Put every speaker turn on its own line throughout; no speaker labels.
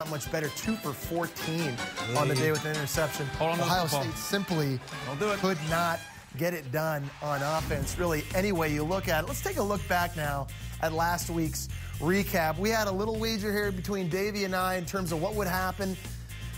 Not much better, 2 for 14 on the day with an interception. Ohio State simply could not get it done on offense, really, any way you look at it. Let's take a look back now at last week's recap. We had a little wager here between Davey and I in terms of what would happen.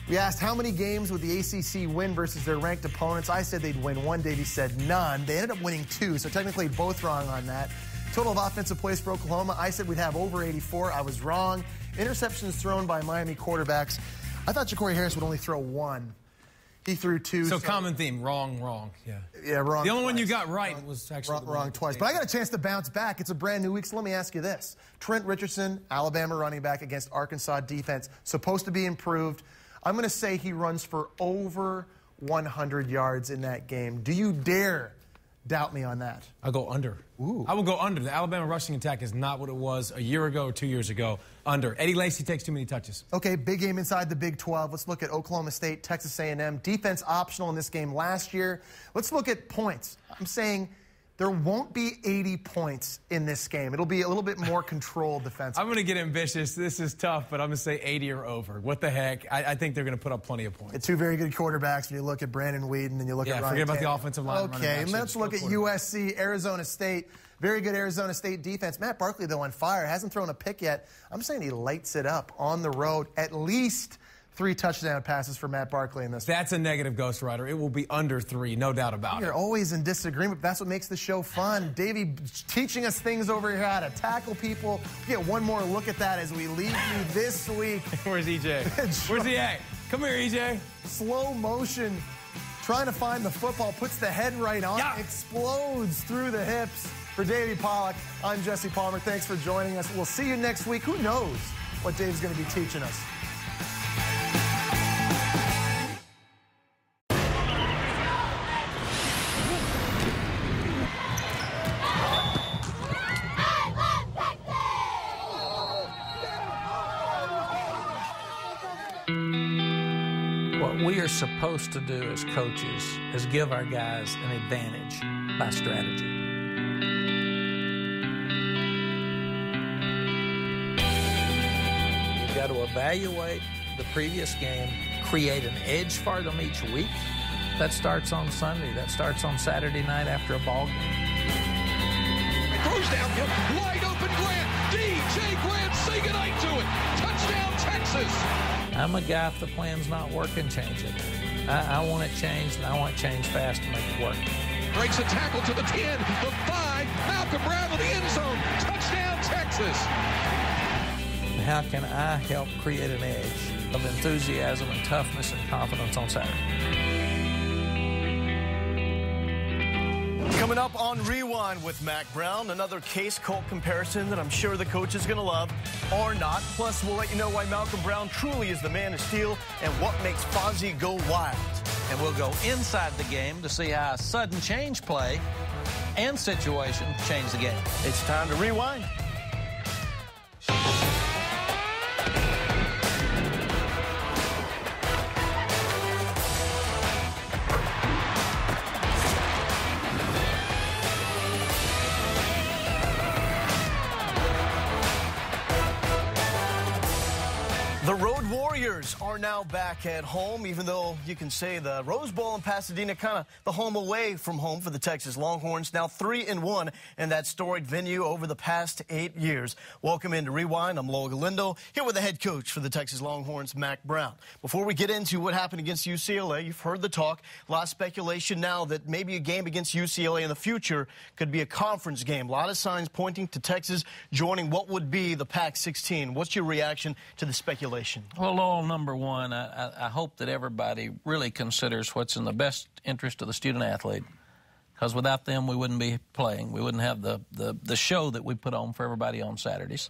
We asked how many games would the ACC win versus their ranked opponents. I said they'd win 1. Davey said none. They ended up winning 2, so technically both wrong on that. Total of offensive plays for Oklahoma, I said we'd have over 84. I was wrong. Interceptions thrown by Miami quarterbacks. I thought Ja'Cory Harris would only throw 1. He threw 2.
So common theme, wrong.
Yeah, wrong.
The only one you got right was actually
wrong twice. But I got a chance to bounce back. It's a brand new week, so let me ask you this. Trent Richardson, Alabama running back against Arkansas defense, supposed to be improved. I'm going to say he runs for over 100 yards in that game. Do you dare doubt me on that?
I'll go under.
Ooh.
I will go under. The Alabama rushing attack is not what it was a year ago or 2 years ago. Under. Eddie Lacy takes too many touches.
Okay, big game inside the Big 12. Let's look at Oklahoma State, Texas A&M. Defense optional in this game last year. Let's look at points. I'm saying there won't be 80 points in this game. It'll be a little bit more controlled defensively.
I'm going to get ambitious. This is tough, but I'm going to say 80 or over. What the heck? I think they're going to put up plenty of points.
2 very good quarterbacks when you look at Brandon Whedon and you look at Ryan
forget about
Tannehill.
the offensive line.
Okay, let's look at USC, Arizona State. Very good Arizona State defense. Matt Barkley, though, on fire. Hasn't thrown a pick yet. I'm saying he lights it up on the road. At least 3 touchdown passes for Matt Barkley in this.
That's a negative, Ghost Rider. It will be under 3, no doubt about it.
You're always in disagreement. That's what makes the show fun. Davey teaching us things over here, how to tackle people. We get one more look at that as we leave you this week.
Where's EJ? Where's he at? Come here, EJ.
Slow motion, trying to find the football, puts the head right on, explodes through the hips. For Davey Pollock, I'm Jesse Palmer. Thanks for joining us. We'll see you next week. Who knows what Dave's going to be teaching us?
What we are supposed to do as coaches is give our guys an advantage by strategy. You've got to evaluate the previous game, create an edge for them each week. That starts on Sunday. That starts on Saturday night after a ball game.
Throws downfield, wide open Grant. DJ Grant, say goodnight to it. Touchdown, Texas.
I'm a guy, if the plan's not working, change it. I want it changed, and I want it changed fast to make it work.
Breaks a tackle to the 10, the 5. Malcolm Brown to the end zone. Touchdown, Texas.
How can I help create an edge of enthusiasm and toughness and confidence on Saturday?
Coming up on Rewind with Mack Brown, another Case Colt comparison that I'm sure the coach is going to love, or not. Plus, we'll let you know why Malcolm Brown truly is the man of steel and what makes Fozzie go wild.
And we'll go inside the game to see how a sudden change play and situation change the game.
It's time to rewind. The Road Warriors are now back at home, even though you can say the Rose Bowl in Pasadena, kind of the home away from home for the Texas Longhorns. Now 3-1 in that storied venue over the past 8 years. Welcome into Rewind. I'm Lowell Galindo, here with the head coach for the Texas Longhorns, Mack Brown. Before we get into what happened against UCLA, you've heard the talk. A lot of speculation now that maybe a game against UCLA in the future could be a conference game. A lot of signs pointing to Texas joining what would be the Pac-16. What's your reaction to the speculation?
Well, Lowell, number one, I hope that everybody really considers what's in the best interest of the student-athlete, because without them, we wouldn't be playing. We wouldn't have the show that we put on for everybody on Saturdays.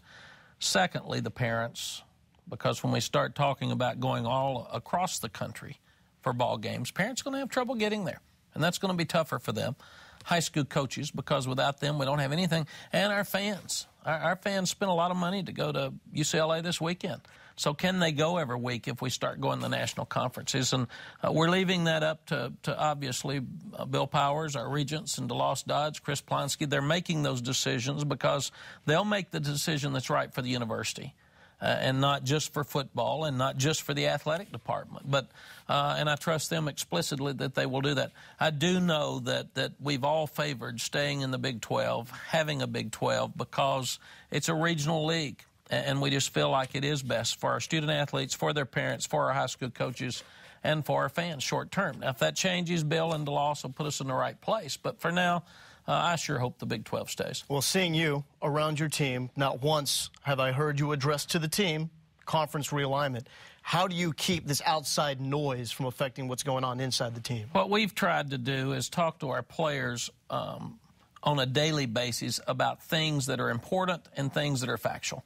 Secondly, the parents, because when we start talking about going all across the country for ball games, parents are going to have trouble getting there, and that's going to be tougher for them. High school coaches, because without them, we don't have anything. And our fans. Our fans spend a lot of money to go to UCLA this weekend. So can they go every week if we start going to national conferences? And we're leaving that up to obviously, Bill Powers, our regents, and DeLoss Dodge, Chris Plonsky. They're making those decisions because they'll make the decision that's right for the university. and not just for football and not just for the athletic department. But and I trust them explicitly that they will do that. I do know that we've all favored staying in the Big 12, having a Big 12, because it's a regional league. And we just feel like it is best for our student athletes, for their parents, for our high school coaches, and for our fans short term. Now, if that changes, Bill and DeLoss will put us in the right place. But for now, I sure hope the Big 12 stays.
Well, seeing you around your team, not once have I heard you address to the team conference realignment. How do you keep this outside noise from affecting what's going on inside the team?
What we've tried to do is talk to our players on a daily basis about things that are important and things that are factual,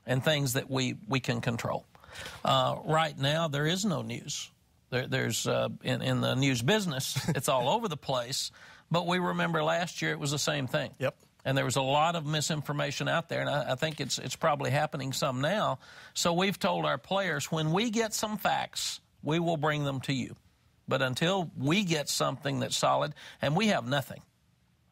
and things that we can control. Right now, there is no news. There's in the news business, it's all over the place. But we remember last year it was the same thing.
Yep.
And there was a lot of misinformation out there, and I think it's probably happening some now. So we've told our players, when we get some facts, we will bring them to you. But until we get something that's solid, and we have nothing.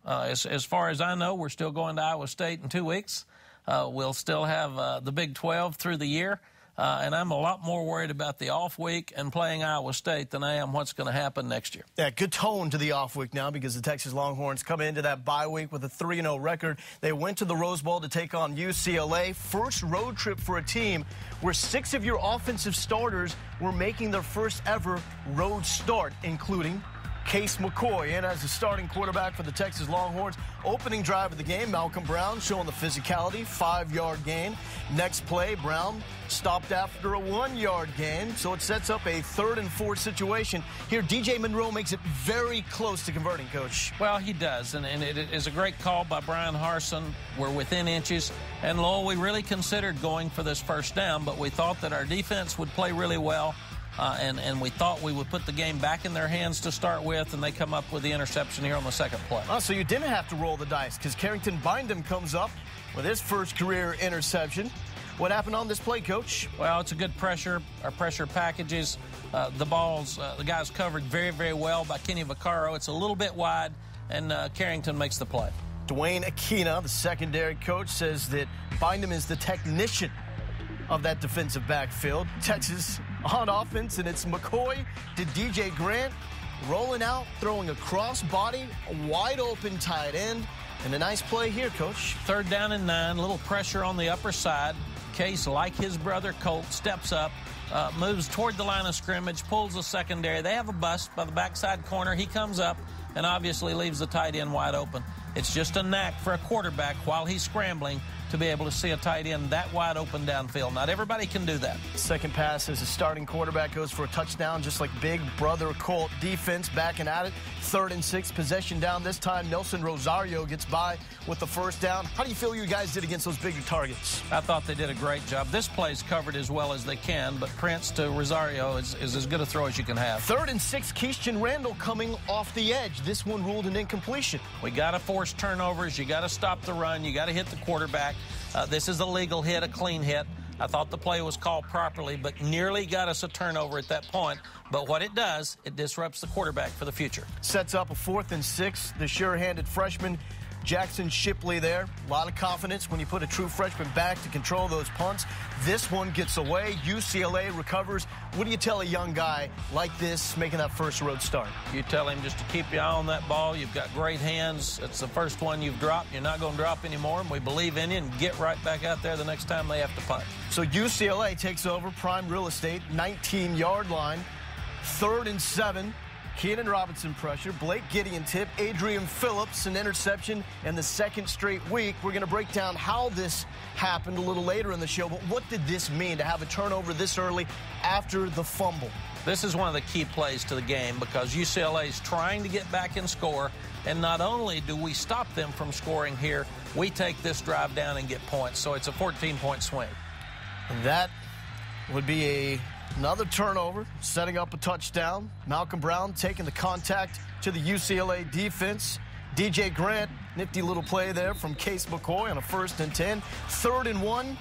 As far as I know, we're still going to Iowa State in 2 weeks. We'll still have the Big 12 through the year, and I'm a lot more worried about the off week and playing Iowa State than I am what's going to happen next year.
Yeah, good tone to the off week now, because the Texas Longhorns come into that bye week with a 3-0 record. They went to the Rose Bowl to take on UCLA. First road trip for a team where 6 of your offensive starters were making their first ever road start, including Case McCoy in as the starting quarterback for the Texas Longhorns. Opening drive of the game, Mack Brown showing the physicality, 5-yard gain. Next play, Brown stopped after a 1-yard gain, so it sets up a 3rd and 4 situation. Here, DJ Monroe makes it very close to converting, Coach.
Well, he does, and it is a great call by Brian Harsin. We're within inches, and Lowell, we really considered going for this first down, but we thought that our defense would play really well. And we thought we would put the game back in their hands to start with, and they come up with the interception here on the second play.
Oh, so you didn't have to roll the dice, because Carrington Bindum comes up with his first career interception. What happened on this play, Coach?
Well, it's a good pressure. Our pressure packages, the guys covered very, very well by Kenny Vaccaro. It's a little bit wide, and Carrington makes the play.
Dwayne Aquina, the secondary coach, says that Bindum is the technician of that defensive backfield. Texas on offense, and it's McCoy to DJ Grant, rolling out, throwing a cross-body, wide open tight end, and a nice play here, Coach.
3rd down and 9, little pressure on the upper side. Case, like his brother Colt, steps up, moves toward the line of scrimmage, pulls the secondary. They have a bust by the backside corner. He comes up and obviously leaves the tight end wide open. It's just a knack for a quarterback while he's scrambling to be able to see a tight end that wide open downfield. Not everybody can do that.
Second pass as a starting quarterback goes for a touchdown, just like big brother Colt. Defense backing at it. 3rd and 6, possession down. This time Nelson Rosario gets by with the first down. How do you feel you guys did against those bigger targets?
I thought they did a great job. This play's covered as well as they can, but Prince to Rosario is as good a throw as you can have.
3rd and 6, Keishan Randall coming off the edge. This one ruled an incompletion.
We got to force turnovers. You got to stop the run. You got to hit the quarterback. This is a legal hit, a clean hit. I thought the play was called properly, but nearly got us a turnover at that point. But what it does, it disrupts the quarterback for the future.
Sets up a 4th and 6. The sure-handed freshman, Jackson Shipley there. A lot of confidence when you put a true freshman back to control those punts. This one gets away. UCLA recovers. What do you tell a young guy like this making that first road start?
You tell him just to keep your eye on that ball. You've got great hands. It's the first one you've dropped. You're not going to drop anymore, and we believe in you, and get right back out there the next time they have to punt.
So UCLA takes over prime real estate, 19-yard line, 3rd and 7. Keenan Robinson pressure, Blake Gideon tip, Adrian Phillips an interception in the 2nd straight week. We're going to break down how this happened a little later in the show, but what did this mean to have a turnover this early after the fumble?
This is one of the key plays to the game, because UCLA is trying to get back and score, and not only do we stop them from scoring here, we take this drive down and get points, so it's a 14-point swing.
That would be another turnover, setting up a touchdown. Mack Brown taking the contact to the UCLA defense. DJ Grant, nifty little play there from Case McCoy on a 1st and 10. 3rd and 1.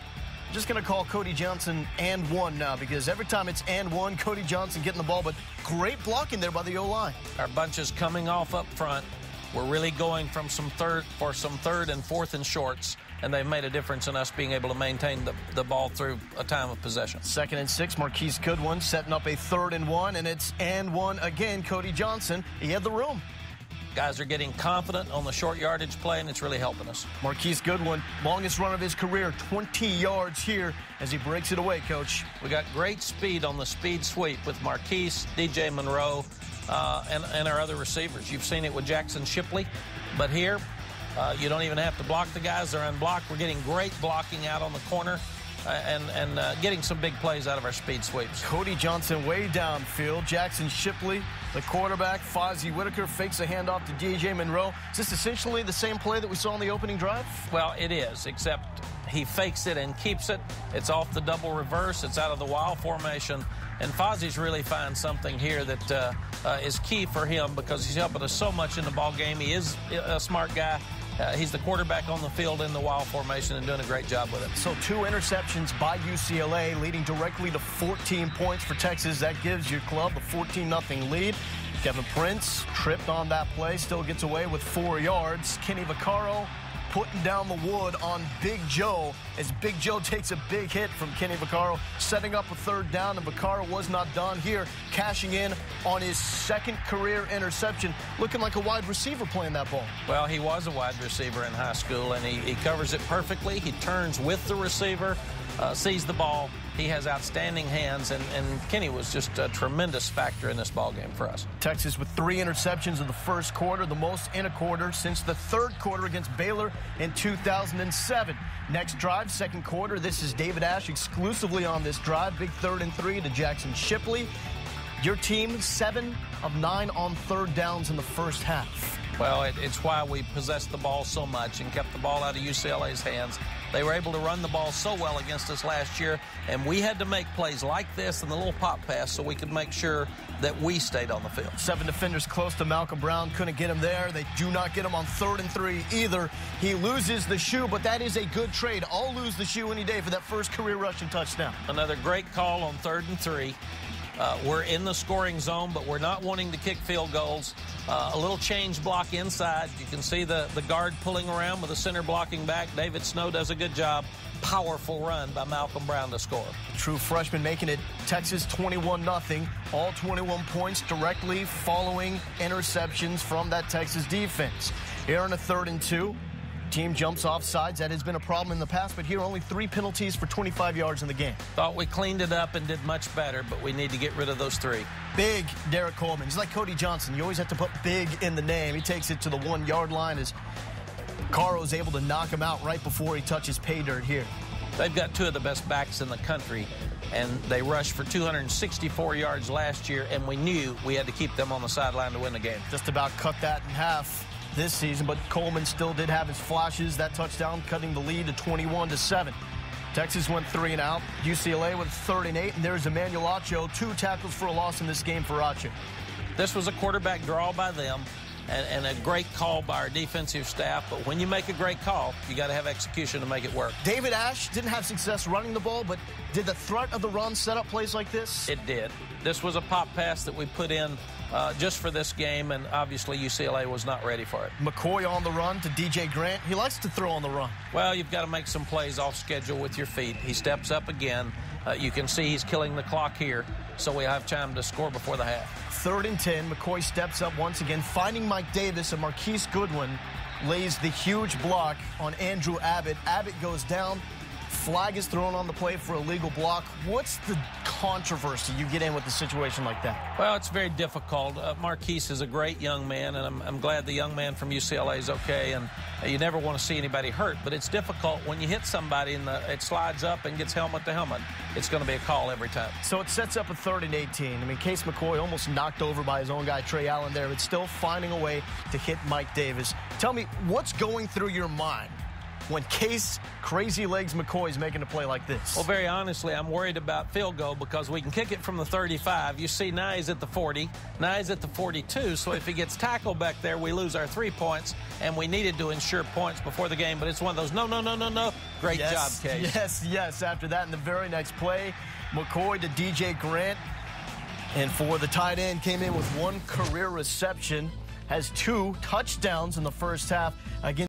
Just going to call Cody Johnson and 1 now, because every time it's and 1, Cody Johnson getting the ball, but great blocking there by the O-line.
Our bunches coming off up front. We're really going from some third and 4th and shorts, and they've made a difference in us being able to maintain the ball through a time of possession.
2nd and 6, Marquise Goodwin setting up a 3rd and 1, and it's and 1 again. Cody Johnson, he had the room.
Guys are getting confident on the short yardage play, and it's really helping us.
Marquise Goodwin, longest run of his career, 20 yards here as he breaks it away, Coach.
We got great speed on the speed sweep with Marquise, DJ Monroe, and our other receivers. You've seen it with Jackson Shipley, but here you don't even have to block the guys. They're unblocked. We're getting great blocking out on the corner and getting some big plays out of our speed sweeps.
Cody Johnson way downfield. Jackson Shipley, the quarterback. Fozzie Whitaker fakes a handoff to DJ Monroe. Is this essentially the same play that we saw on the opening drive?
Well, it is, except he fakes it and keeps it. It's off the double reverse. It's out of the wild formation. And Fozzie's really found something here that is key for him because he's helping us so much in the ball game. He is a smart guy. He's the quarterback on the field in the wild formation and doing a great job with it.
So 2 interceptions by UCLA, leading directly to 14 points for Texas. That gives your club a 14-0 lead. Kevin Prince tripped on that play, still gets away with 4 yards. Kenny Vaccaro putting down the wood on Big Joe as Big Joe takes a big hit from Kenny Vaccaro, setting up a 3rd down, and Vaccaro was not done here, cashing in on his 2nd career interception, looking like a wide receiver playing that ball.
Well, he was a wide receiver in high school, and he covers it perfectly. He turns with the receiver, sees the ball. He has outstanding hands, and Kenny was just a tremendous factor in this ball game for us.
Texas with 3 interceptions in the 1st quarter, the most in a quarter since the 3rd quarter against Baylor in 2007. Next drive, 2nd quarter. This is David Ash exclusively on this drive. Big 3rd and 3 to Jackson Shipley. Your team, 7 of 9 on 3rd downs in the 1st half.
Well, it's why we possessed the ball so much and kept the ball out of UCLA's hands. They were able to run the ball so well against us last year, and we had to make plays like this and the little pop pass so we could make sure that we stayed on the field. 7 defenders close to Mack Brown. Couldn't get him there. They do not get him on 3rd and 3 either. He loses the shoe, but that is a good trade. I'll lose the shoe any day for that 1st career rushing touchdown. Another great call on 3rd and 3. We're in the scoring zone, but we're not wanting to kick field goals. A little change block inside. You can see the guard pulling around with the center blocking back. David Snow does a good job. Powerful run by Mack Brown to score. True freshman making it Texas 21-0. All 21 points directly following interceptions from that Texas defense. Here on a 3rd and 2. Team jumps off sides. That has been a problem in the past, but here only 3 penalties for 25 yards in the game. Thought we cleaned it up and did much better, but we need to get rid of those 3. Big Derek Coleman. He's like Cody Johnson. You always have to put big in the name. He takes it to the 1-yard line as Caro's able to knock him out right before he touches pay dirt here. They've got 2 of the best backs in the country, and they rushed for 264 yards last year, and we knew we had to keep them on the sideline to win the game. Just about cut that in half this season, but Coleman still did have his flashes. That touchdown cutting the lead to 21-7. Texas went 3 and out. UCLA went 3rd and 8, and there's Emmanuel Acho. 2 tackles for a loss in this game for Acho. This was a quarterback draw by them and a great call by our defensive staff, but when you make a great call, you got to have execution to make it work. David Ash didn't have success running the ball, but did the threat of the run set up plays like this? It did. This was a pop pass that we put in just for this game, and obviously UCLA was not ready for it. McCoy on the run to DJ Grant. He likes to throw on the run. Well, you've got to make some plays off schedule with your feet. He steps up again. You can see he's killing the clock here, so we have time to score before the half. 3rd and 10. McCoy steps up once again, finding Mike Davis, and Marquise Goodwin lays the huge block on Andrew Abbott. Abbott goes down. Flag is thrown on the play for a legal block. What's the controversy you get in with a situation like that? Well, it's very difficult. Marquise is a great young man, and I'm glad the young man from UCLA is okay, and you never want to see anybody hurt, but it's difficult when you hit somebody and it slides up and gets helmet to helmet. It's going to be a call every time. So it sets up a 3rd and 18. I mean, Case McCoy almost knocked over by his own guy, Trey Allen there, but still finding a way to hit Mike Davis. Tell me, what's going through your mind when Case Crazy Legs McCoy is making a play like this? Well, very honestly, I'm worried about field goal because we can kick it from the 35. You see, now he's at the 40. Now he's at the 42. So if he gets tackled back there, we lose our 3 points, and we needed to ensure points before the game. But it's one of those no. Great job, Case. Yes. After that, in the very next play, McCoy to DJ Grant. And for the tight end, came in with 1 career reception, has 2 touchdowns in the 1st half against